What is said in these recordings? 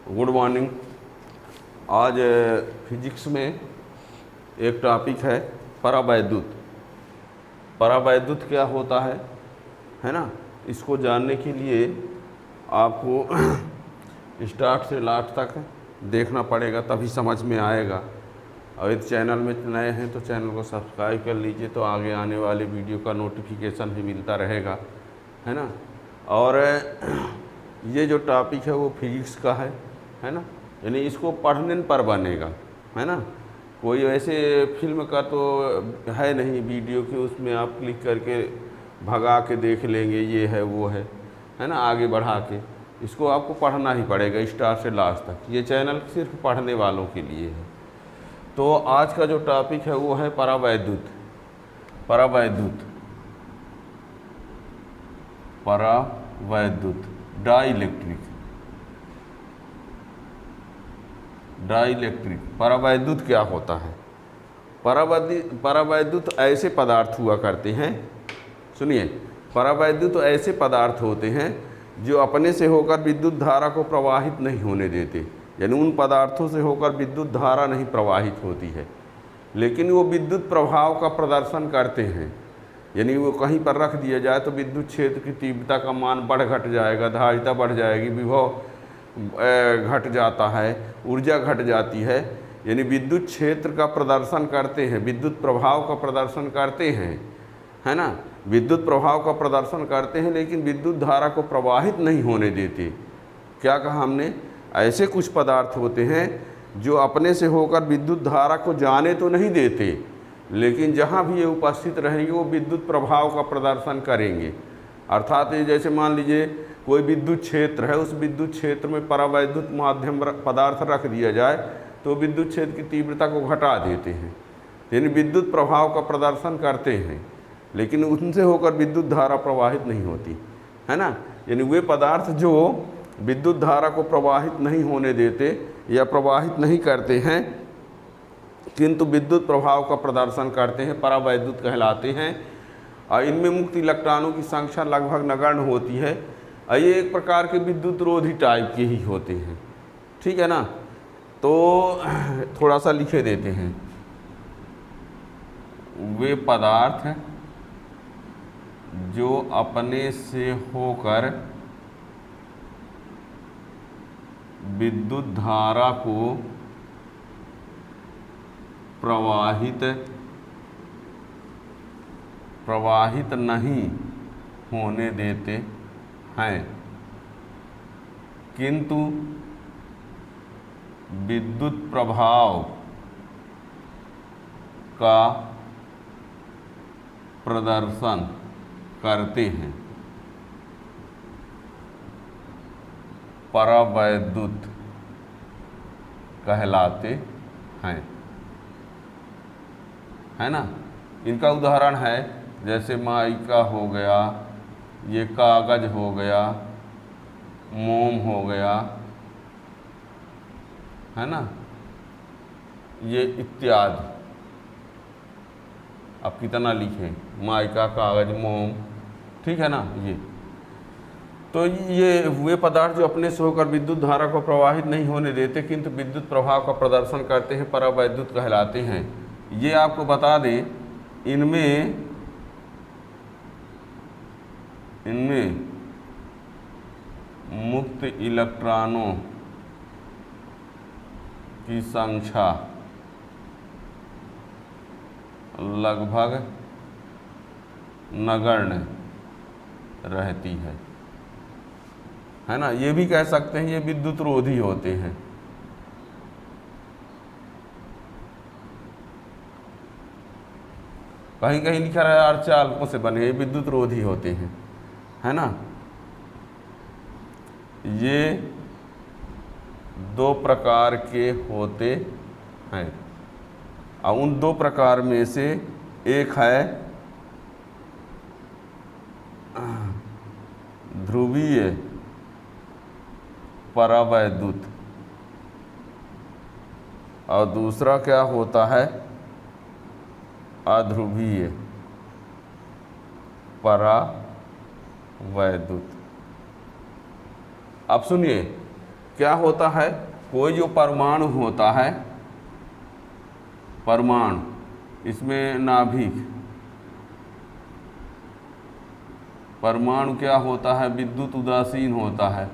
Good morning. आज physics में एक टॉपिक है परावैद्युत। परावैद्युत क्या होता है ना। इसको जानने के लिए आपको स्टार्ट से लास्ट तक देखना पड़ेगा, तभी समझ में आएगा। और यदि चैनल में नए हैं तो चैनल को सब्सक्राइब कर लीजिए, तो आगे आने वाले वीडियो का नोटिफिकेशन भी मिलता रहेगा, है ना। और ये जो टॉपिक है वो फिजिक्स का है ना, यानी इसको पढ़ने पर बनेगा, है ना। कोई ऐसे फिल्म का तो है नहीं वीडियो कि उसमें आप क्लिक करके भगा के देख लेंगे ये है वो है ना, आगे बढ़ा के। इसको आपको पढ़ना ही पड़ेगा स्टार्ट से लास्ट तक। ये चैनल सिर्फ पढ़ने वालों के लिए है। तो आज का जो टॉपिक है वो है परावैद्युत। परावैद्युत परावैद्युत डाइलेक्ट्रिक। डाइलेक्ट्रिक परावैद्युत क्या होता है? परावैद्युत ऐसे पदार्थ हुआ करते हैं, सुनिए, परावैद्युत ऐसे पदार्थ होते हैं जो अपने से होकर विद्युत धारा को प्रवाहित नहीं होने देते। यानी उन पदार्थों से होकर विद्युत धारा नहीं प्रवाहित होती है, लेकिन वो विद्युत प्रभाव का प्रदर्शन करते हैं। यानी वो कहीं पर रख दिया जाए तो विद्युत क्षेत्र की तीव्रता का मान बढ़ घट जाएगा, धारिता बढ़ जाएगी, विभव घट जाता है, ऊर्जा घट जाती है। यानी विद्युत क्षेत्र का प्रदर्शन करते हैं, विद्युत प्रभाव का प्रदर्शन करते हैं, है ना। विद्युत प्रभाव का प्रदर्शन करते हैं लेकिन विद्युत धारा को प्रवाहित नहीं होने देते। क्या कहा हमने? ऐसे कुछ पदार्थ होते हैं जो अपने से होकर विद्युत धारा को जाने तो नहीं देते, लेकिन जहाँ भी ये उपस्थित रहेंगे वो विद्युत प्रभाव का प्रदर्शन करेंगे। अर्थात ये जैसे मान लीजिए कोई विद्युत क्षेत्र है, उस विद्युत क्षेत्र में परावैद्युत माध्यम पदार्थ रख दिया जाए तो विद्युत क्षेत्र की तीव्रता को घटा देते हैं। यानी विद्युत प्रभाव का प्रदर्शन करते हैं लेकिन उनसे होकर विद्युत धारा प्रवाहित नहीं होती, है ना। यानी वे पदार्थ जो विद्युत धारा को प्रवाहित नहीं होने देते या प्रवाहित नहीं करते हैं किंतु विद्युत प्रभाव का प्रदर्शन करते हैं, परावैद्युत कहलाते हैं। और इनमें मुक्त इलेक्ट्रॉनों की संख्या लगभग नगण्य होती है। ये एक प्रकार के विद्युत रोधी टाइप के ही होते हैं, ठीक है ना। तो थोड़ा सा लिखे देते हैं। वे पदार्थ जो अपने से होकर विद्युत धारा को प्रवाहित नहीं होने देते हैं किंतु विद्युत प्रभाव का प्रदर्शन करते हैं, परावैद्युत कहलाते हैं, है ना। इनका उदाहरण है जैसे माइका हो गया, ये कागज हो गया, मोम हो गया, है ना, ये इत्यादि। अब कितना लिखें? माइका, कागज, मोम, ठीक है ना। ये तो ये वे पदार्थ जो अपने से होकर विद्युत धारा को प्रवाहित नहीं होने देते किंतु विद्युत प्रभाव का प्रदर्शन करते हैं, परावैद्युत कहलाते हैं। ये आपको बता दें, इनमें मुक्त इलेक्ट्रॉनों की संख्या लगभग नगण्य रहती है ना। ये भी कह सकते हैं ये विद्युत रोधी होते हैं। कहीं कहीं लिखा रहा है अर्धचालकों से बने, ये विद्युत रोधी होते हैं, है ना। ये दो प्रकार के होते हैं और उन दो प्रकार में से एक है ध्रुवीय परावैद्युत और दूसरा क्या होता है? अध्रुवीय परावैद्युत। अब सुनिए, क्या होता है, कोई जो परमाणु होता है, परमाणु, इसमें नाभिक, परमाणु क्या होता है, विद्युत उदासीन होता है,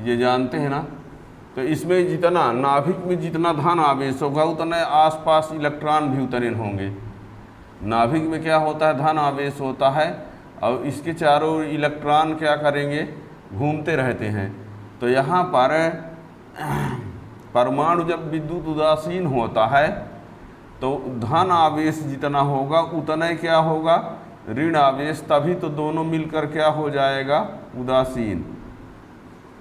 ये जानते हैं ना। तो इसमें जितना नाभिक में जितना धन आवेश होगा उतने आसपास इलेक्ट्रॉन भी उतने होंगे। नाभिक में क्या होता है, धन आवेश होता है और इसके चारों ओर इलेक्ट्रॉन क्या करेंगे, घूमते रहते हैं। तो यहाँ पर परमाणु जब विद्युत उदासीन होता है तो धन आवेश जितना होगा उतना क्या होगा, ऋण आवेश, तभी तो दोनों मिलकर क्या हो जाएगा, उदासीन।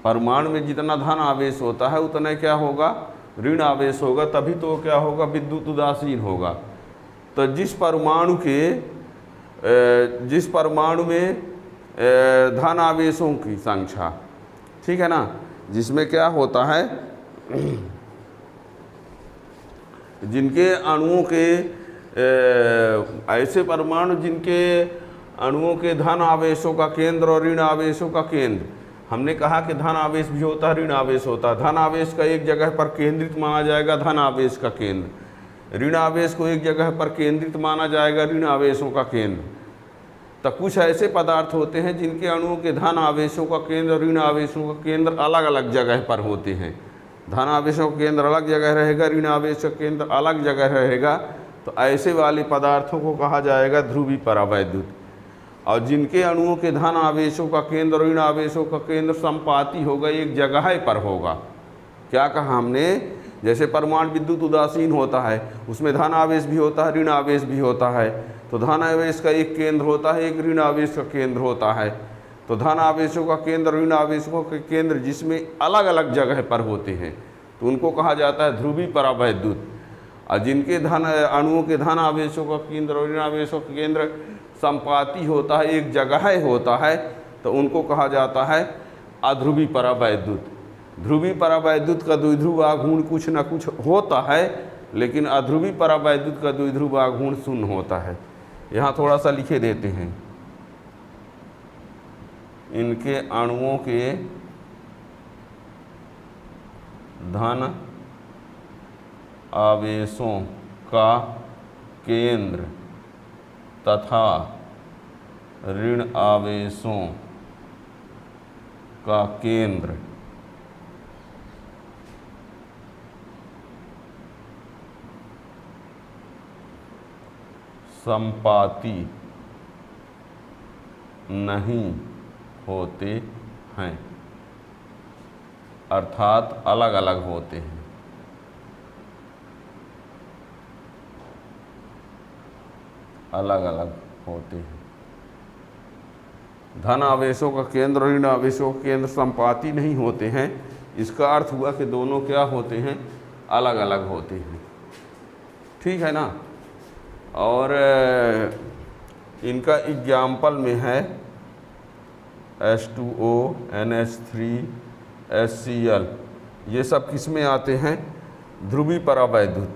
परमाणु में जितना धन आवेश होता है उतना क्या होगा, ऋण आवेश होगा, तभी तो क्या होगा, विद्युत उदासीन होगा। तो जिस परमाणु में धन आवेशों की संख्या, ठीक है ना, जिसमें क्या होता है, जिनके अणुओं के ऐसे परमाणु जिनके अणुओं के धन आवेशों का केंद्र और ऋण आवेशों का केंद्र, हमने कहा कि धन आवेश भी होता है, ऋण आवेश होता है। धन आवेश का एक जगह पर केंद्रित माना जाएगा धन आवेश का केंद्र, ऋण आवेश को एक जगह पर केंद्रित माना जाएगा ऋण आवेशों का केंद्र। तो कुछ ऐसे पदार्थ होते हैं जिनके अणुओं के धन आवेशों का केंद्र और ऋण आवेशों का केंद्र अलग अलग जगह पर होते हैं। धन आवेशों का केंद्र अलग जगह रहेगा, ऋण आवेश का केंद्र अलग जगह रहेगा। तो ऐसे वाले पदार्थों को कहा जाएगा ध्रुवी परावैद्युत। और जिनके अणुओं के धन आवेशों का केंद्र और ऋण आवेशों का केंद्र संपाती होगा, एक जगह पर होगा। क्या कहा हमने, जैसे परमाणु विद्युत उदासीन होता है, उसमें धन आवेश भी होता है, ऋण आवेश भी होता है। तो धन आवेश का एक केंद्र होता है, एक ऋण आवेश का केंद्र होता है। तो धन आवेशों का केंद्र, ऋण आवेशों के केंद्र जिसमें अलग अलग जगह पर होते हैं, तो उनको कहा जाता है ध्रुवी परावैद्युत। और जिनके अणुओं के धन आवेशों का केंद्र और ऋण आवेशों का केंद्र संपाती होता है, एक जगह होता है, तो उनको कहा जाता है अध्रुवी परावैद्युत। ध्रुवी परावैद्युत का द्विध्रुव आघूर्ण कुछ न कुछ होता है, लेकिन अध्रुवी परावैद्युत का द्विध्रुव आघूर्ण शून्य होता है। यहाँ थोड़ा सा लिखे देते हैं, इनके अणुओं के धन आवेशों का केंद्र तथा ऋण आवेशों का केंद्र संपाती नहीं होते हैं, अर्थात अलग अलग होते हैं। अलग अलग होते हैं। धन आवेशों का केंद्र और ऋण आवेशों का केंद्र संपाती नहीं होते हैं। इसका अर्थ हुआ कि दोनों क्या होते हैं, अलग अलग होते हैं। ठीक है ना। और इनका एग्जाम्पल में है H2O, NH3, HCl, ये सब किस में आते हैं, ध्रुवी परावैद्युत।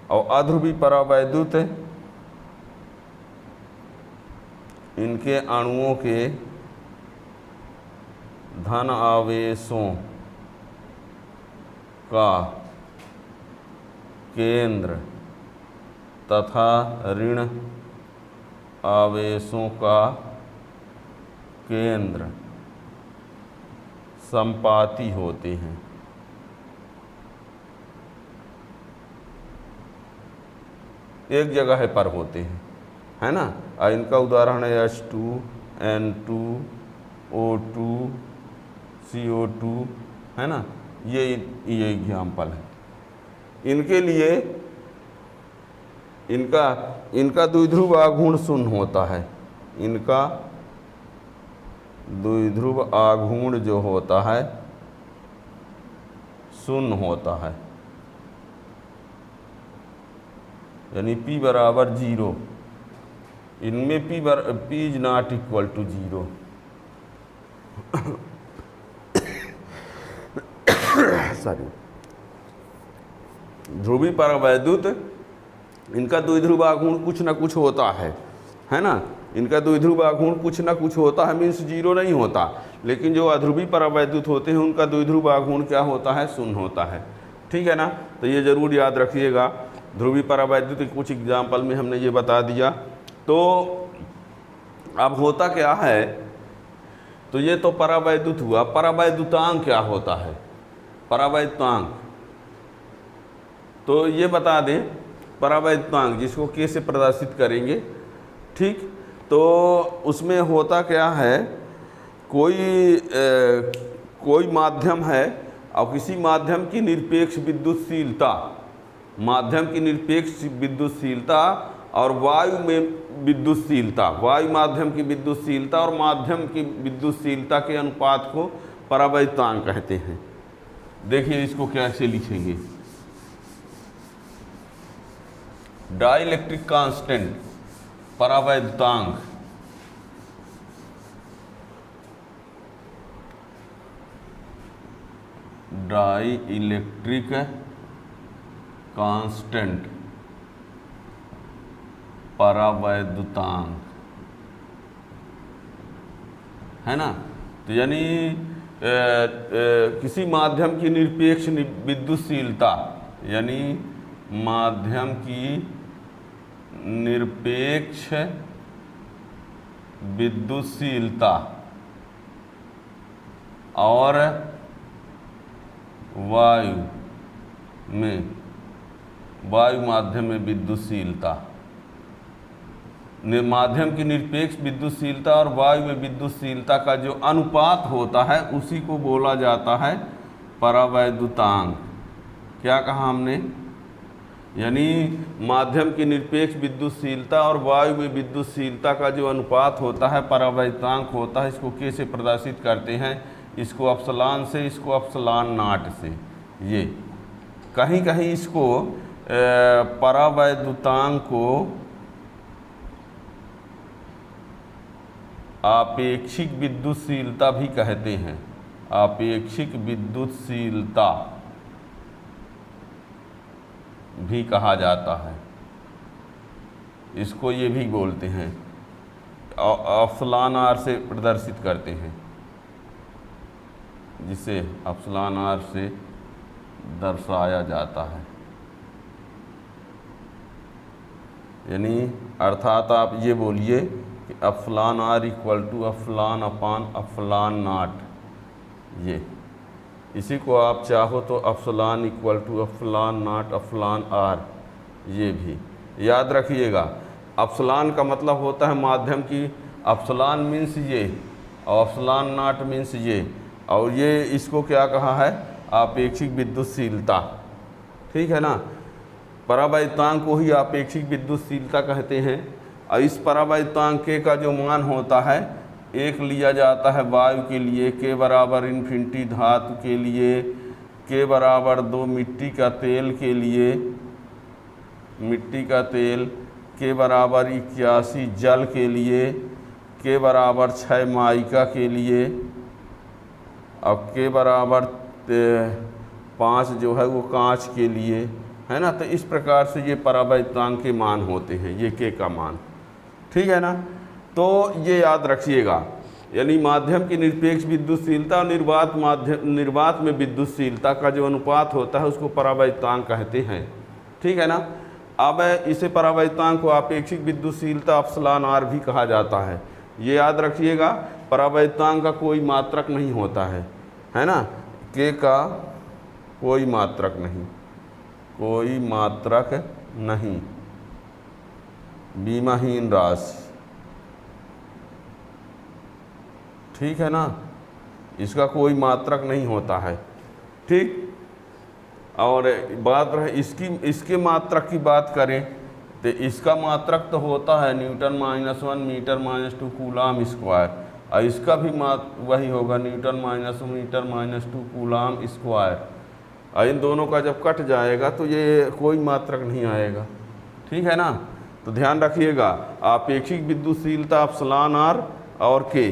और अध्रुवी परावैद्युत इनके अणुओं के धन आवेशों का केंद्र तथा ऋण आवेशों का केंद्र संपाती होते हैं। एक जगह पर होते हैं, है ना। और इनका उदाहरण है H2N2O2 CO2, है ना। ये एग्जाम्पल है। इनके लिए इनका द्विध्रुव आघूर्ण शून्य होता है। इनका द्विध्रुव आघूर्ण जो होता है शून्य होता है, यानी P बराबर 0। इनमें P is not equal to 0। Sorry. ध्रुवी परावैद्युत इनका द्विध्रुव आघूर्ण कुछ ना कुछ होता है ना। इनका द्विध्रुव आघूर्ण कुछ ना कुछ होता है, मीन्स 0 नहीं होता, लेकिन जो अध्रुवी परावैद्युत होते हैं उनका द्विध्रुव आघूर्ण क्या होता है, शून्य होता है। ठीक है ना, तो ये ज़रूर याद रखिएगा। ध्रुवी परावैद्युत के कुछ एग्जाम्पल में हमने ये बता दिया। तो अब होता क्या है, तो ये तो परावैद्युत हुआ। परावैद्युतांक क्या होता है, परावैद्युतांक तो ये बता दें। परावैद्युतांक जिसको के से प्रदर्शित करेंगे, ठीक, तो उसमें होता क्या है, कोई माध्यम है और किसी माध्यम की निरपेक्ष विद्युतशीलता, माध्यम की निरपेक्ष विद्युतशीलता और वायु में विद्युतशीलता, वायु माध्यम की विद्युतशीलता और माध्यम की विद्युतशीलता के अनुपात को परावैद्युतांक कहते हैं। देखिए इसको कैसे लिखेंगे, डाइलेक्ट्रिक कांस्टेंट परावैद्युतांक, डाइलेक्ट्रिक कांस्टेंट परावैद्युतांक, है ना। तो यानी किसी माध्यम की निरपेक्ष विद्युतशीलता, यानी माध्यम की निरपेक्ष विद्युतशीलता और वायु माध्यम में विद्युतशीलता, माध्यम की निरपेक्ष विद्युतशीलता और वायु में विद्युतशीलता का जो अनुपात होता है उसी को बोला जाता है परावैद्युतांक। क्या कहा हमने, यानी माध्यम की निरपेक्ष विद्युतशीलता और वायु में विद्युतशीलता का जो अनुपात होता है परावैद्युतांक होता है। इसको के से प्रदर्शित करते हैं, इसको एप्सिलॉन से, इसको एप्सिलॉन नॉट से। ये कहीं कहीं इसको परावैद्युतांक को आपेक्षिक विद्युतशीलता भी कहते हैं, आपेक्षिक विद्युतशीलता भी कहा जाता है, इसको ये भी बोलते हैं, एप्सिलॉन आर से प्रदर्शित करते हैं, जिसे एप्सिलॉन आर से दर्शाया जाता है। यानी अर्थात आप ये बोलिए कि epsilon R equal to epsilon upon epsilon naught, ये इसी को आप चाहो तो epsilon equal to epsilon naught epsilon R, ये भी याद रखिएगा। एप्सिलॉन का मतलब होता है माध्यम की, एप्सिलॉन मीन्स ये और एप्सिलॉन नॉट मीन्स ये, और ये इसको क्या कहा है, आपेक्षिक विद्युतशीलता। ठीक है ना, परावैद्युतांक को ही आपेक्षिक विद्युतशीलता कहते हैं। और इस परावैद्युतांक के का जो मान होता है, एक लिया जाता है वायु के लिए के बराबर इन्फिनिटी धातु के लिए, के बराबर 2 मिट्टी का तेल के लिए, मिट्टी का तेल, के बराबर 81 जल के लिए, के बराबर 6 माइका के लिए, और के बराबर 5 जो है वो कांच के लिए, है ना। तो इस प्रकार से ये परावैद्युतांक के मान होते हैं, ये के का मान। ठीक है ना, तो ये याद रखिएगा। यानी माध्यम की निरपेक्ष विद्युतशीलता और निर्वात में विद्युतशीलता का जो अनुपात होता है उसको परावैद्युतांक कहते हैं। ठीक है ना। अब इसे परावैद्युतांक को आपेक्षिक विद्युतशीलता एप्सिलॉन आर भी कहा जाता है। ये याद रखिएगा, परावैद्युतांक का कोई मात्रक नहीं होता है ना। के का कोई मात्रक नहीं, कोई मात्रक नहीं, बीमाहीन राशि। ठीक है ना, इसका कोई मात्रक नहीं होता है। ठीक, और बात रहे इसके मात्रक की बात करें तो इसका मात्रक तो होता है न्यूटन -1 मीटर -2 कूलाम स्क्वायर, और इसका भी वही होगा न्यूटन -1 मीटर -2 कूलाम स्क्वायर। और इन दोनों का जब कट जाएगा तो ये कोई मात्रक नहीं आएगा। ठीक है ना, तो ध्यान रखिएगा, आपेक्षिक विद्युतशीलता एप्सिलॉन आर और के,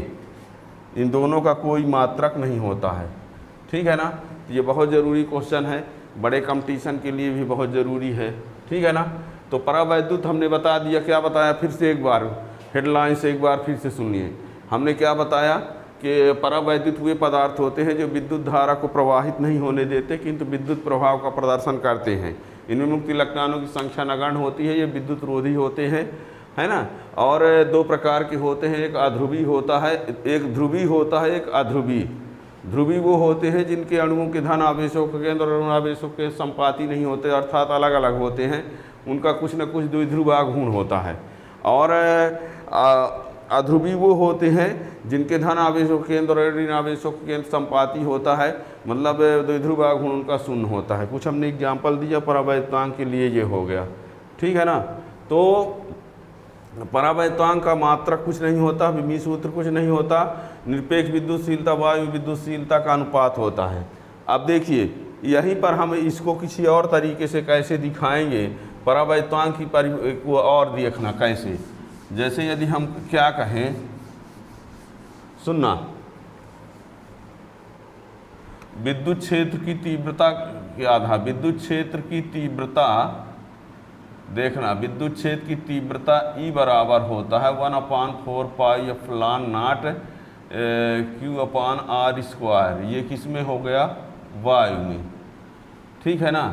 इन दोनों का कोई मात्रक नहीं होता है। ठीक है ना, ये बहुत ज़रूरी क्वेश्चन है, बड़े कंपटीशन के लिए भी बहुत ज़रूरी है। ठीक है ना, तो परावैद्युत हमने बता दिया। क्या बताया, फिर से एक बार हेडलाइन से एक बार फिर से सुनिए। हमने क्या बताया कि परावैद्युत वे पदार्थ होते हैं जो विद्युत धारा को प्रवाहित नहीं होने देते किंतु विद्युत प्रभाव का प्रदर्शन करते हैं। इनमें मुक्त इलेक्ट्रॉनों की संख्या नगण्य होती है, ये विद्युत रोधी होते हैं, है ना। और दो प्रकार के होते हैं, एक अध्रुवी होता है, एक ध्रुवी होता है, एक अध्रुवी। ध्रुवी वो होते हैं जिनके अणुओं के धन आवेशों के केंद्र और ऋण आवेशों के संपाती नहीं होते, अर्थात अलग अलग होते हैं, उनका कुछ न कुछ द्विध्रुवाग गुण होता है। और अध्रुवी वो होते हैं जिनके धन आवेशों के केंद्र और ऋण आवेशों के केंद्र संपाती होता है, मतलब द्विध्रुवाग गुण उनका शून्य होता है। कुछ हमने एग्जाम्पल दिया परावैद्युतांक के लिए, ये हो गया, ठीक है ना। तो परावैद्युतांक का मात्रक कुछ नहीं होता, विमीय सूत्र कुछ नहीं होता, निरपेक्ष विद्युतशीलता वायु विद्युतशीलता का अनुपात होता है। अब देखिए यहीं पर हम इसको किसी और तरीके से कैसे दिखाएंगे, परावैद्युतांक की को और देखना कैसे। जैसे यदि हम क्या कहें, सुनना, विद्युत क्षेत्र की तीव्रता के आधार, विद्युत क्षेत्र की तीव्रता देखना, विद्युत क्षेत्र की तीव्रता E बराबर होता है 1/4 पाई एप्सिलॉन नॉट Q/r²। ये किस में हो गया, वायु में, ठीक है ना।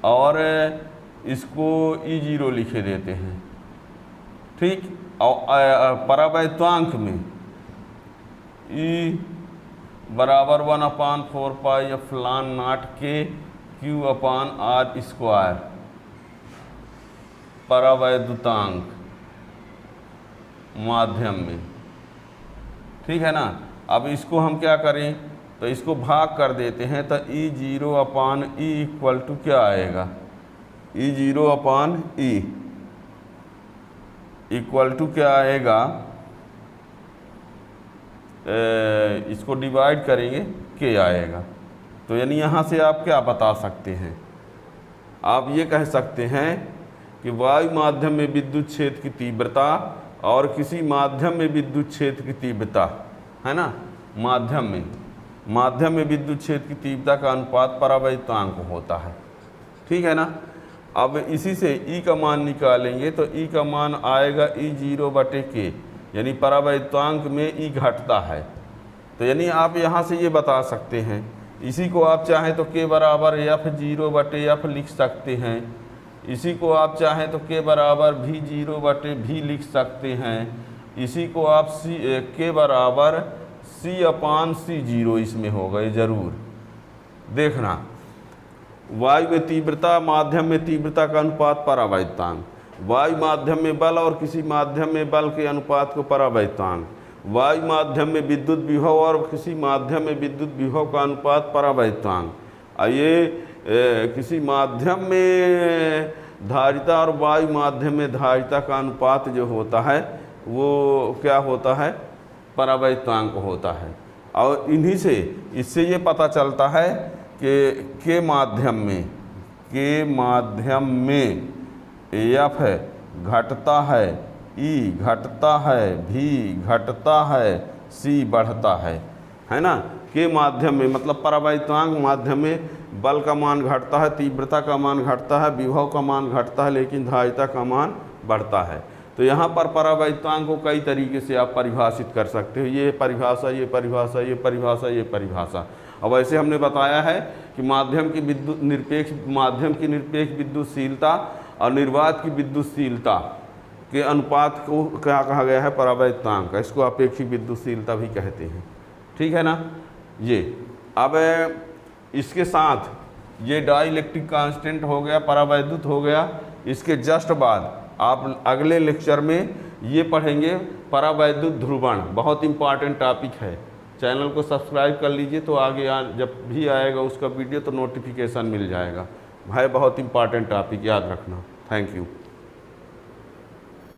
और इसको E0 लिखे देते हैं, ठीक। और परावैद्युतांक में E बराबर 1/4 पाई एप्सिलॉन नॉट के Q/r², परावैद्युतांक माध्यम में, ठीक है ना। अब इसको हम क्या करें, तो इसको भाग कर देते हैं, तो E0/E इक्वल टू क्या आएगा, E0/E इक्वल टू क्या आएगा, इसको डिवाइड करेंगे के आएगा। तो यानी यहाँ से आप क्या बता सकते हैं, आप ये कह सकते हैं कि वायु माध्यम में विद्युत क्षेत्र की तीव्रता और किसी माध्यम में विद्युत क्षेत्र की तीव्रता, है ना, माध्यम में विद्युत क्षेत्र की तीव्रता का अनुपात परावैद्युतांक होता है, ठीक है ना। अब इसी से E का मान निकालेंगे, तो E का मान आएगा E0/K, यानी परावैद्युतांक में E घटता है। तो यानी आप यहाँ से ये बता सकते हैं, इसी को आप चाहें तो K बराबर F0/F लिख सकते हैं, इसी को आप चाहें तो K बराबर V0/V लिख सकते हैं, इसी को आप K बराबर C/C0 इसमें हो गए ज़रूर। देखना, वायु में तीव्रता, माध्यम में तीव्रता का अनुपात परावैद्युतांक, वायु माध्यम में बल और किसी माध्यम में बल के अनुपात को परावैद्युतांक, वायु माध्यम में विद्युत विभव और किसी माध्यम में विद्युत विभव का अनुपात परावैद्युतांक। ये किसी माध्यम में धारिता और वायु माध्यम में धारिता का अनुपात जो होता है वो क्या होता है, परावैद्युतांक होता है। और इन्हीं से इससे ये पता चलता है कि के माध्यम में F घटता है, E घटता है, V घटता है, C बढ़ता है ना। के माध्यम में मतलब परावैद्युतांक माध्यम में बल का मान घटता है, तीव्रता का मान घटता है, विभव का मान घटता है, लेकिन धारिता का मान बढ़ता है। तो यहाँ पर परावैद्युतांक को कई तरीके से आप परिभाषित कर सकते हो, ये परिभाषा, ये परिभाषा, ये परिभाषा, ये परिभाषा। अब ऐसे हमने बताया है कि माध्यम की निरपेक्ष विद्युतशीलता और निर्वात की विद्युतशीलता के अनुपात को क्या कहा गया है, परावैद्युतांक। इसको अपेक्षिक विद्युतशीलता भी कहते हैं, ठीक है ना। ये अब इसके साथ ये डाइलेक्ट्रिक कांस्टेंट हो गया, परावैद्युत हो गया। इसके जस्ट बाद आप अगले लेक्चर में ये पढ़ेंगे परावैद्युत ध्रुवण, बहुत इंपॉर्टेंट टॉपिक है। चैनल को सब्सक्राइब कर लीजिए तो आगे जब भी आएगा उसका वीडियो तो नोटिफिकेशन मिल जाएगा। भाई बहुत इंपॉर्टेंट टॉपिक, याद रखना। Thank you.